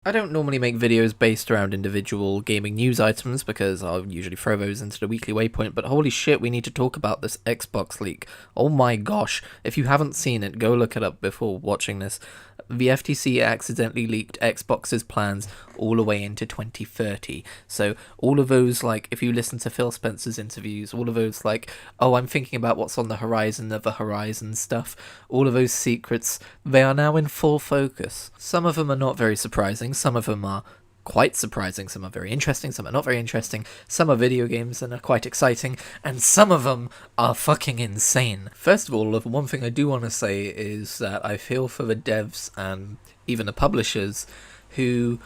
I don't normally make videos based around individual gaming news items because I'll usually throw those into the weekly waypoint, but holy shit, we need to talk about this Xbox leak. Oh my gosh, if you haven't seen it, go look it up before watching this. The FTC accidentally leaked Xbox's plans all the way into 2030. So all of those, like, if you listen to Phil Spencer's interviews, all of those, like, oh, I'm thinking about what's on the horizon of the horizon stuff, all of those secrets, they are now in full focus. Some of them are not very surprising, some of them are quite surprising, some are very interesting, some are not very interesting, some are video games and are quite exciting, and some of them are fucking insane. First of all, the one thing I do want to say is that I feel for the devs and even the publishers who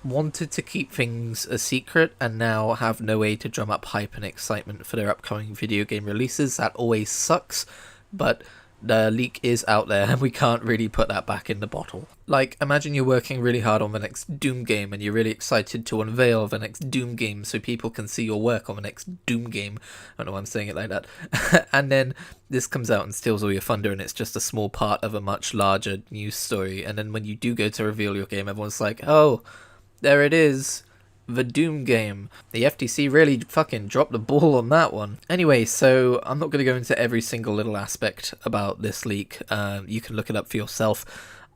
wanted to keep things a secret and now have no way to drum up hype and excitement for their upcoming video game releases. That always sucks, but the leak is out there and we can't really put that back in the bottle. Like, imagine you're working really hard on the next Doom game and you're really excited to unveil the next Doom game so people can see your work on the next Doom game. I don't know why I'm saying it like that. And then this comes out and steals all your thunder and it's just a small part of a much larger news story. And then when you do go to reveal your game, everyone's like, oh, there it is. The Doom game. The FTC really fucking dropped the ball on that one. Anyway, so I'm not going to go into every single little aspect about this leak. You can look it up for yourself.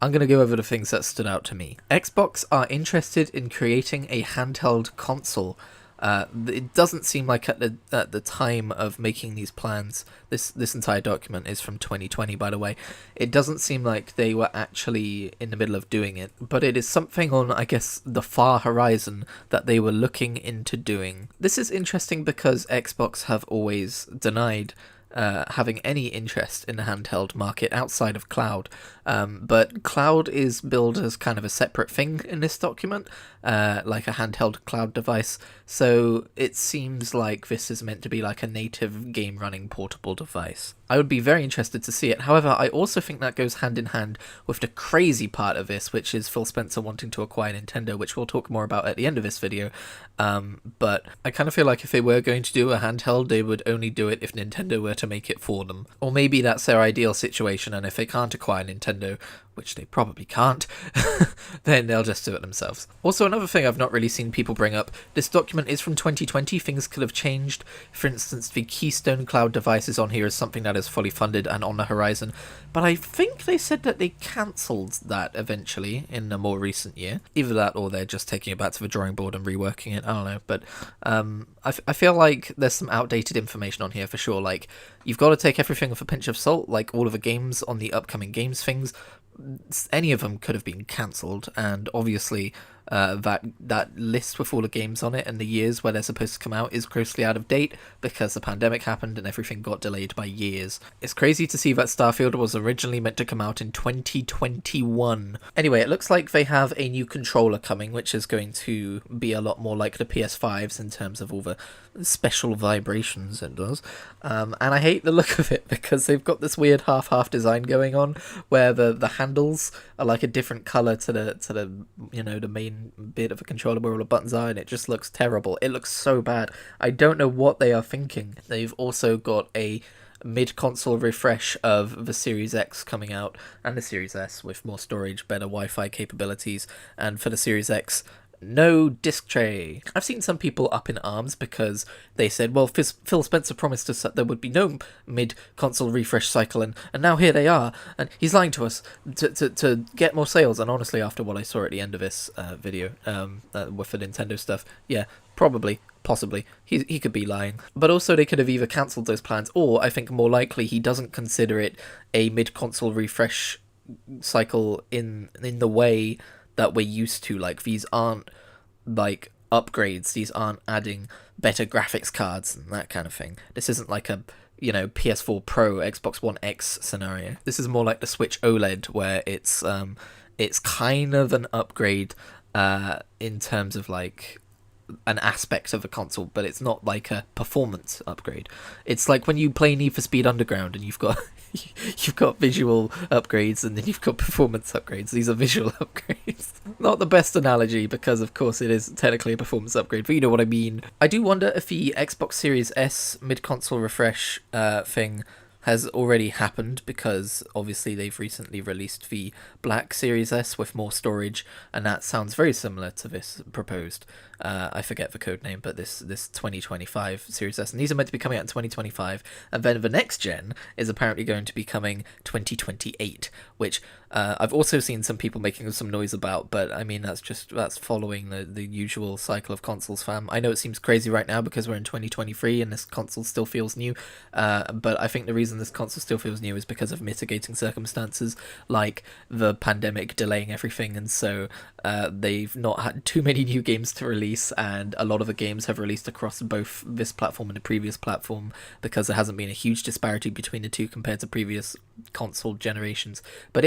I'm going to go over the things that stood out to me. Xbox are interested in creating a handheld console. It doesn't seem like at the time of making these plans, this entire document is from 2020, by the way, it doesn't seem like they were actually in the middle of doing it, but it is something on, I guess, the far horizon that they were looking into doing. This is interesting because Xbox have always denied having any interest in the handheld market outside of cloud. But cloud is billed as kind of a separate thing in this document, like a handheld cloud device. So it seems like this is meant to be like a native game running portable device. I would be very interested to see it. However, I also think that goes hand in hand with the crazy part of this, which is Phil Spencer wanting to acquire Nintendo, which we'll talk more about at the end of this video. But I kind of feel like if they were going to do a handheld, they would only do it if Nintendo were to make it for them. Or maybe that's their ideal situation, and if they can't acquire Nintendo, which they probably can't, then they'll just do it themselves. Also, another thing I've not really seen people bring up, this document is from 2020, things could have changed. For instance, the Keystone Cloud device is on here as something that is fully funded and on the horizon, but I think they said that they cancelled that eventually in a more recent year. Either that or they're just taking it back to the drawing board and reworking it, I don't know, but I feel like there's some outdated information on here for sure. Like, you've got to take everything with a pinch of salt, like all of the games on the upcoming games things, any of them could have been cancelled, and obviously that list with all the games on it and the years where they're supposed to come out is grossly out of date because the pandemic happened and everything got delayed by years. It's crazy to see that Starfield was originally meant to come out in 2021. Anyway, it looks like they have a new controller coming, which is going to be a lot more like the PS5s in terms of all the special vibrations it does. And I hate the look of it because they've got this weird half design going on where the handles are like a different color to the you know, the main bit of a controller where all the buttons are, and it just looks terrible. It looks so bad. I don't know what they are thinking. They've also got a mid-console refresh of the Series X coming out and the Series S with more storage, better Wi-Fi capabilities, and for the Series X, no disc tray. I've seen some people up in arms because they said, well, Phil Spencer promised us that there would be no mid-console refresh cycle, and now here they are, and he's lying to us to get more sales. And honestly, after what I saw at the end of this video with the Nintendo stuff, yeah, probably, possibly, he could be lying. But also they could have either cancelled those plans, or I think more likely he doesn't consider it a mid-console refresh cycle in the way that we're used to. Like, these aren't like upgrades, these aren't adding better graphics cards and that kind of thing. This isn't like a, you know, PS4 Pro, Xbox One X scenario. This is more like the Switch OLED, where it's kind of an upgrade in terms of like an aspect of a console, but it's not like a performance upgrade. It's like when you play Need for Speed Underground and you've got visual upgrades and then you've got performance upgrades. These are visual upgrades. Not the best analogy because of course it is technically a performance upgrade, but you know what I mean. I do wonder if the Xbox Series S mid-console refresh thing has already happened because obviously they've recently released the Black Series S with more storage, and that sounds very similar to this proposed. I forget the code name, but this 2025 Series S, and these are meant to be coming out in 2025, and then the next gen is apparently going to be coming 2028, which I've also seen some people making some noise about, but I mean that's following the usual cycle of consoles, fam. I know it seems crazy right now because we're in 2023 and this console still feels new, but I think the reason this console still feels new is because of mitigating circumstances like the pandemic delaying everything, and so they've not had too many new games to release, and a lot of the games have released across both this platform and the previous platform because there hasn't been a huge disparity between the two compared to previous console generations. But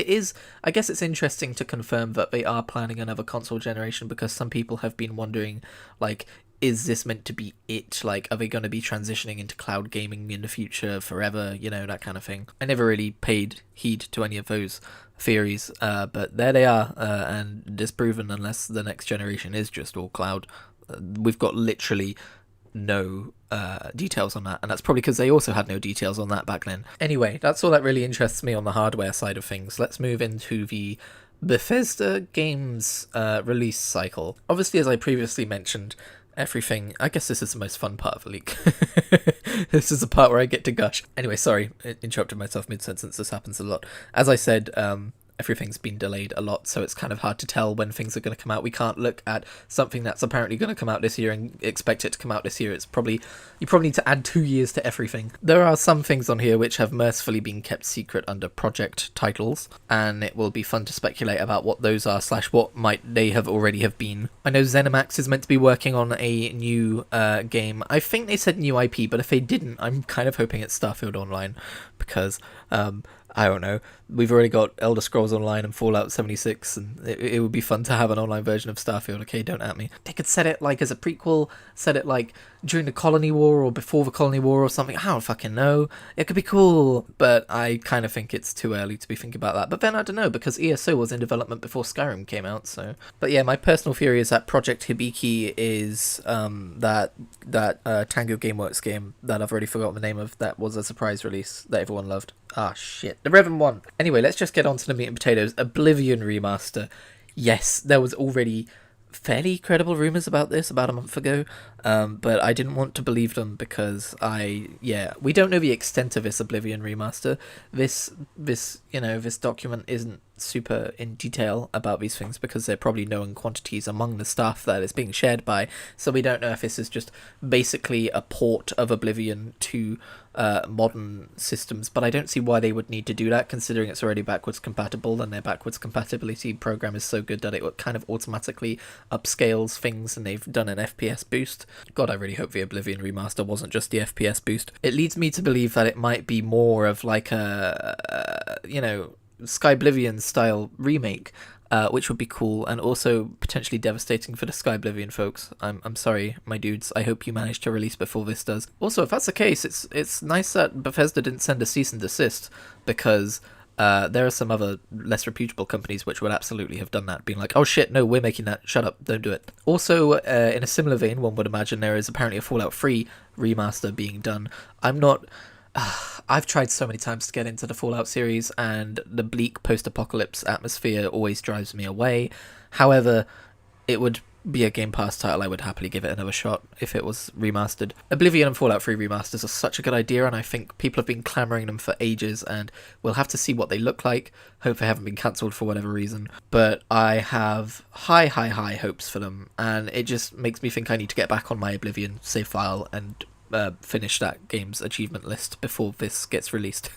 I guess it's interesting to confirm that they are planning another console generation, because some people have been wondering, like, is this meant to be it? Like, are they going to be transitioning into cloud gaming in the future forever? You know, that kind of thing. I never really paid heed to any of those theories, but there they are, and disproven unless the next generation is just all cloud. We've got literally no details on that, and that's probably because they also had no details on that back then. Anyway, that's all that really interests me on the hardware side of things. Let's move into the Bethesda games release cycle. Obviously, as I previously mentioned, everything, I guess this is the most fun part of the leak. This is the part where I get to gush. Anyway, sorry, I interrupted myself mid-sentence. This happens a lot. As I said, everything's been delayed a lot, so it's kind of hard to tell when things are going to come out. We can't look at something that's apparently going to come out this year and expect it to come out this year. You probably need to add 2 years to everything. There are some things on here which have mercifully been kept secret under project titles, and it will be fun to speculate about what those are / what might they have already have been. I know ZeniMax is meant to be working on a new game. I think they said new IP, but if they didn't, I'm kind of hoping it's Starfield Online, because I don't know, we've already got Elder Scrolls Online and Fallout 76, and it would be fun to have an online version of Starfield. Okay, don't at me. They could set it like as a prequel, set it like during the Colony War or before the Colony War or something. I don't fucking know. It could be cool, but I kind of think it's too early to be thinking about that. But then I don't know, because ESO was in development before Skyrim came out, so. But yeah, my personal theory is that Project Hibiki is that Tango Gameworks game that I've already forgotten the name of, that was a surprise release that everyone loved. Ah, shit. The Revan one. Anyway, let's just get on to the meat and potatoes. Oblivion remaster. Yes, there was already fairly credible rumours about this about a month ago, but I didn't want to believe them because we don't know the extent of this Oblivion remaster. This document isn't super in detail about these things because they're probably known quantities among the staff that it's being shared by, so we don't know if this is just basically a port of Oblivion to modern systems, but I don't see why they would need to do that, considering it's already backwards compatible, and their backwards compatibility program is so good that it kind of automatically upscales things, and they've done an FPS boost. God, I really hope the Oblivion remaster wasn't just the FPS boost. It leads me to believe that it might be more of like a Skyblivion style remake, which would be cool, and also potentially devastating for the Skyblivion folks. I'm sorry, my dudes. I hope you manage to release before this does. Also, if that's the case, it's nice that Bethesda didn't send a cease and desist, because there are some other less reputable companies which would absolutely have done that, being like, oh shit, no, we're making that, shut up, don't do it. Also, in a similar vein, one would imagine there is apparently a Fallout 3 remaster being done. I've tried so many times to get into the Fallout series, and the bleak post-apocalypse atmosphere always drives me away. However, it would be a Game Pass title I would happily give it another shot if it was remastered. Oblivion and Fallout 3 remasters are such a good idea, and I think people have been clamouring them for ages, and we'll have to see what they look like. Hope they haven't been cancelled for whatever reason. But I have high hopes for them, and it just makes me think I need to get back on my Oblivion save file and finish that game's achievement list before this gets released.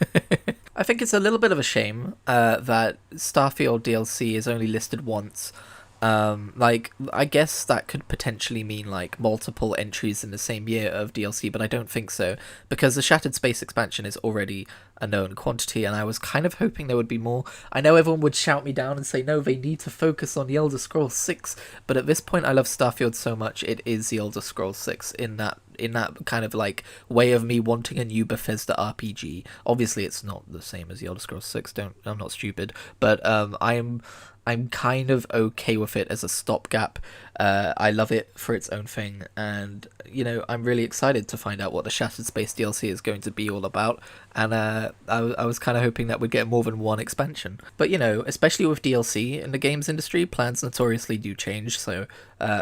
I think it's a little bit of a shame that Starfield DLC is only listed once. I guess that could potentially mean like multiple entries in the same year of DLC, but I don't think so, because the Shattered Space expansion is already a known quantity, and I was kind of hoping there would be more. I know everyone would shout me down and say, no, they need to focus on the Elder Scrolls 6, but at this point I love Starfield so much, it is the Elder Scrolls 6 in that kind of like way of me wanting a new Bethesda RPG. Obviously it's not the same as the Elder Scrolls 6, I'm not stupid, but I'm kind of okay with it as a stopgap. I love it for its own thing, and I'm really excited to find out what the Shattered Space DLC is going to be all about. And I was kind of hoping that we'd get more than one expansion. But, you know, especially with DLC in the games industry, plans notoriously do change, so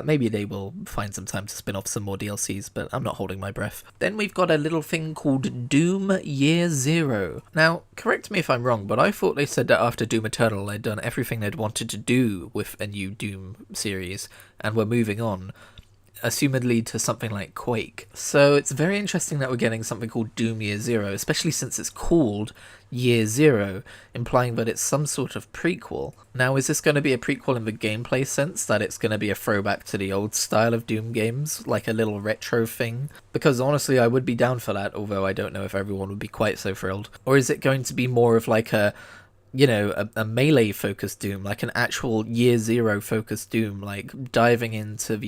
maybe they will find some time to spin off some more DLCs, but I'm not holding my breath. Then we've got a little thing called Doom Year Zero. Now, correct me if I'm wrong, but I thought they said that after Doom Eternal, they'd done everything they'd wanted to do with a new Doom series, and were moving on, assumedly to something like Quake. So it's very interesting that we're getting something called Doom Year Zero, especially since it's called Year Zero, implying that it's some sort of prequel. Now, is this going to be a prequel in the gameplay sense, that it's going to be a throwback to the old style of Doom games, like a little retro thing? Because honestly, I would be down for that, although I don't know if everyone would be quite so thrilled. Or is it going to be more of like a a melee focused Doom, like an actual Year Zero focused Doom, like diving into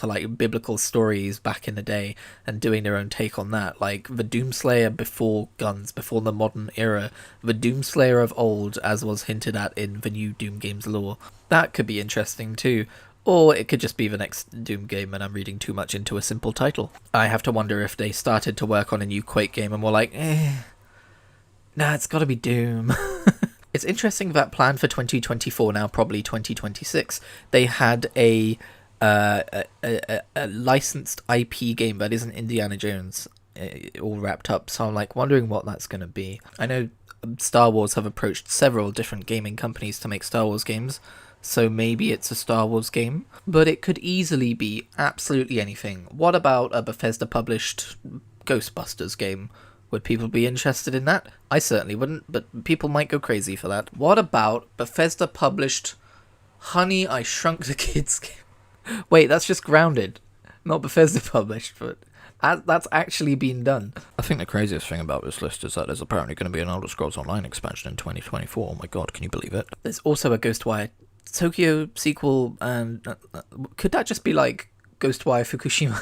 like biblical stories back in the day and doing their own take on that, like the Doomslayer before guns, before the modern era, the Doomslayer of old, as was hinted at in the new Doom games lore. That could be interesting too. Or it could just be the next Doom game and I'm reading too much into a simple title. I have to wonder if they started to work on a new Quake game and were like, nah, it's gotta be Doom. It's interesting that plan for 2024, now probably 2026, they had a licensed IP game that isn't Indiana Jones all wrapped up, so I'm like wondering what that's gonna be. I know Star Wars have approached several different gaming companies to make Star Wars games, so maybe it's a Star Wars game, but it could easily be absolutely anything. What about a Bethesda-published Ghostbusters game? Would people be interested in that? I certainly wouldn't, but people might go crazy for that. What about Bethesda-published Honey, I Shrunk the Kids game? Wait, that's just Grounded, not Bethesda-published, but that's actually been done. I think the craziest thing about this list is that there's apparently going to be an Elder Scrolls Online expansion in 2024. Oh my god, can you believe it? There's also a Ghostwire Tokyo sequel, and could that just be like Ghostwire Fukushima?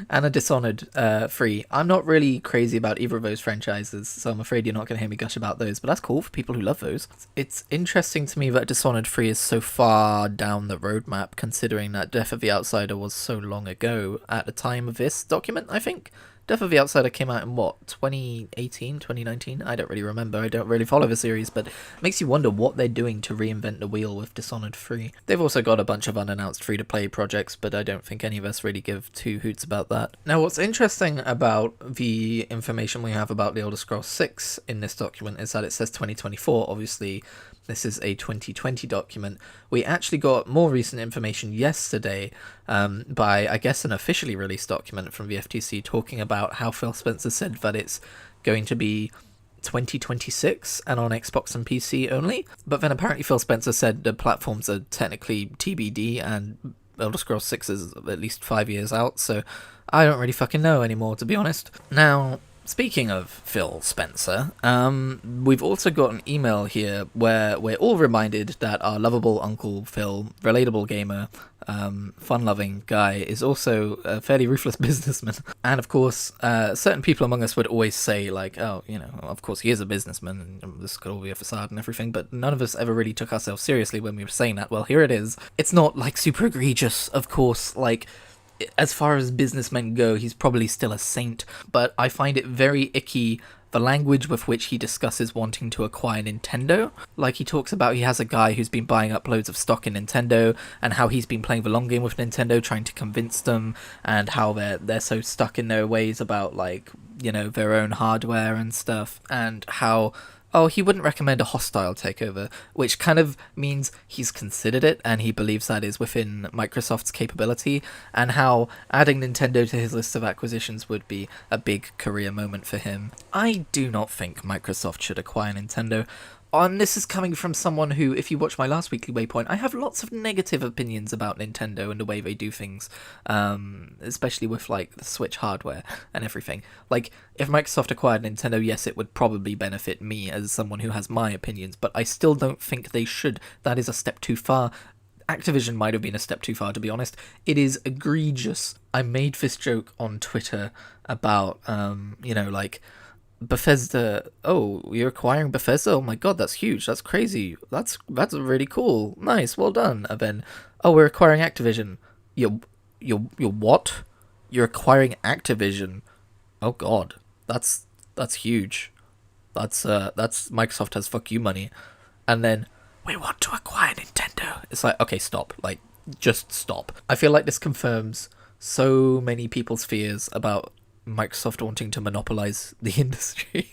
And a Dishonored 3. I'm not really crazy about either of those franchises, so I'm afraid you're not going to hear me gush about those, but that's cool for people who love those. It's interesting to me that Dishonored 3 is so far down the roadmap, considering that Death of the Outsider was so long ago at the time of this document, I think. Death of the Outsider came out in, what, 2018, 2019? I don't really remember, I don't really follow the series, but it makes you wonder what they're doing to reinvent the wheel with Dishonored 3. They've also got a bunch of unannounced free-to-play projects, but I don't think any of us really give two hoots about that. Now, what's interesting about the information we have about the Elder Scrolls 6 in this document is that it says 2024, obviously. This is a 2020 document. We actually got more recent information yesterday by, I guess, an officially released document from the FTC talking about how Phil Spencer said that it's going to be 2026 and on Xbox and PC only. But then apparently Phil Spencer said the platforms are technically TBD and Elder Scrolls 6 is at least 5 years out, so I don't really fucking know anymore, to be honest. Now, speaking of Phil Spencer, we've also got an email here where we're all reminded that our lovable Uncle Phil, relatable gamer, fun-loving guy, is also a fairly ruthless businessman. And of course, certain people among us would always say, like, oh, you know, of course he is a businessman, and this could all be a facade and everything, but none of us ever really took ourselves seriously when we were saying that. Well, here it is. It's not, like, super egregious, of course, like, as far as businessmen go, he's probably still a saint, but I find it very icky the language with which he discusses wanting to acquire Nintendo. Like, he talks about he has a guy who's been buying up loads of stock in Nintendo, and how he's been playing the long game with Nintendo, trying to convince them, and how they're so stuck in their ways about, like, you know, their own hardware and stuff, and how, oh, he wouldn't recommend a hostile takeover, which kind of means he's considered it and he believes that is within Microsoft's capability, and how adding Nintendo to his list of acquisitions would be a big career moment for him. I do not think Microsoft should acquire Nintendo. And this is coming from someone who, if you watch my last Weekly Waypoint, I have lots of negative opinions about Nintendo and the way they do things, especially with, like, the Switch hardware and everything. Like, if Microsoft acquired Nintendo, yes, it would probably benefit me as someone who has my opinions, but I still don't think they should. That is a step too far. Activision might have been a step too far, to be honest. It is egregious. I made this joke on Twitter about, you know, like, Bethesda, oh, you're acquiring Bethesda? Oh my god, that's huge, that's crazy, that's really cool, nice, well done. And then, oh, we're acquiring Activision. You're what? You're acquiring Activision? Oh god, that's huge. That's Microsoft has fuck you money, and then we want to acquire Nintendo. It's like, okay, stop. Like, just stop. I feel like this confirms so many people's fears about Microsoft wanting to monopolize the industry.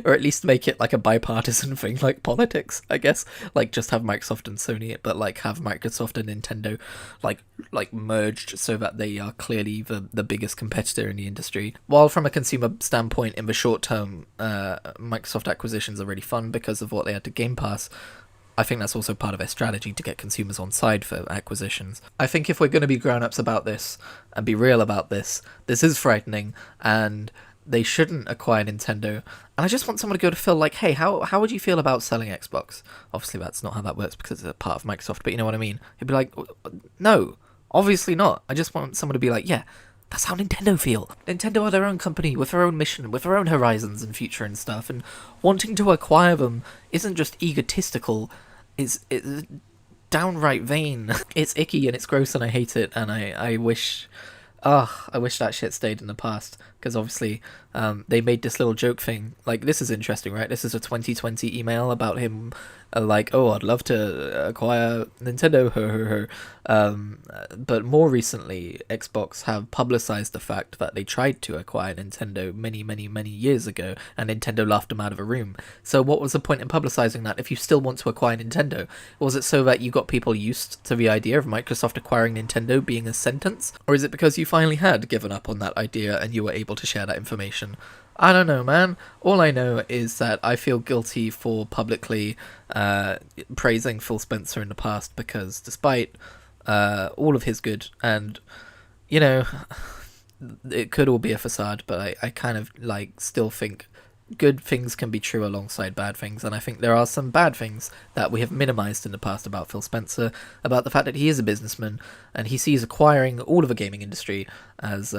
Or at least make it like a bipartisan thing, like politics, I guess. Like, just have Microsoft and Sony, but like have Microsoft and Nintendo like merged so that they are clearly the biggest competitor in the industry. While from a consumer standpoint, in the short term, Microsoft acquisitions are really fun because of what they had to Game Pass. I think that's also part of their strategy to get consumers on side for acquisitions. I think if we're going to be grown-ups about this and be real about this is frightening, and they shouldn't acquire Nintendo. And I just want someone to go to Phil like, hey, how would you feel about selling Xbox? Obviously, that's not how that works because it's a part of Microsoft, but you know what I mean? He'd be like, no, obviously not. I just want someone to be like, yeah, that's how Nintendo feel. Nintendo are their own company with their own mission, with their own horizons and future and stuff, and wanting to acquire them isn't just egotistical, it's downright vain. It's icky and it's gross and I hate it, and I wish... I wish that shit stayed in the past, because obviously they made this little joke thing. Like, this is interesting, right? This is a 2020 email about him, like, oh, I'd love to acquire Nintendo, but more recently, Xbox have publicized the fact that they tried to acquire Nintendo many years ago, and Nintendo laughed them out of a room. So what was the point in publicizing that if you still want to acquire Nintendo? Was it so that you got people used to the idea of Microsoft acquiring Nintendo being a sentence? Or is it because you finally had given up on that idea and you were able to share that information? I don't know, man. All I know is that I feel guilty for publicly praising Phil Spencer in the past, because despite all of his good, and, you know, it could all be a facade, but I kind of, like, still think good things can be true alongside bad things, and I think there are some bad things that we have minimized in the past about Phil Spencer, about the fact that he is a businessman, and he sees acquiring all of the gaming industry as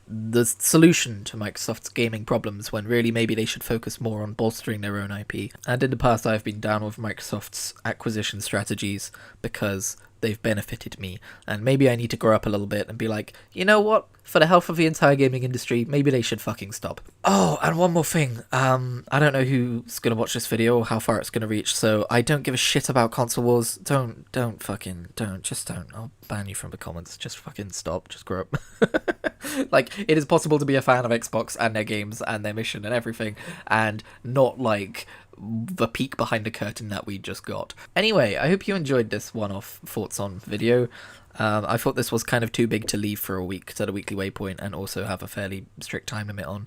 the solution to Microsoft's gaming problems, when really maybe they should focus more on bolstering their own IP. And in the past, I've been down with Microsoft's acquisition strategies because they've benefited me, and maybe I need to grow up a little bit and be like, you know what, for the health of the entire gaming industry, maybe they should fucking stop. Oh, and one more thing, I don't know who's gonna watch this video or how far it's gonna reach, so I don't give a shit about console wars. Don't, I'll ban you from the comments. Just fucking stop, just grow up. Like, it is possible to be a fan of Xbox and their games and their mission and everything, and not like the peek behind the curtain that we just got. Anyway, I hope you enjoyed this one-off thoughts on video. I thought this was kind of too big to leave for a week to the weekly waypoint, and also have a fairly strict time limit on,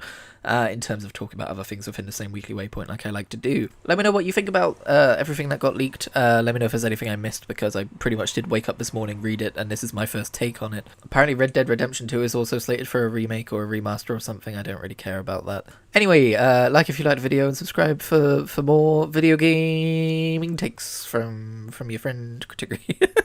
in terms of talking about other things within the same weekly waypoint like I like to do. Let me know what you think about everything that got leaked. Let me know if there's anything I missed, because I pretty much did wake up this morning, read it, and this is my first take on it. Apparently Red Dead Redemption 2 is also slated for a remake or a remaster or something. I don't really care about that. Anyway, like if you liked the video, and subscribe for more video gaming takes from your friend Kritigri.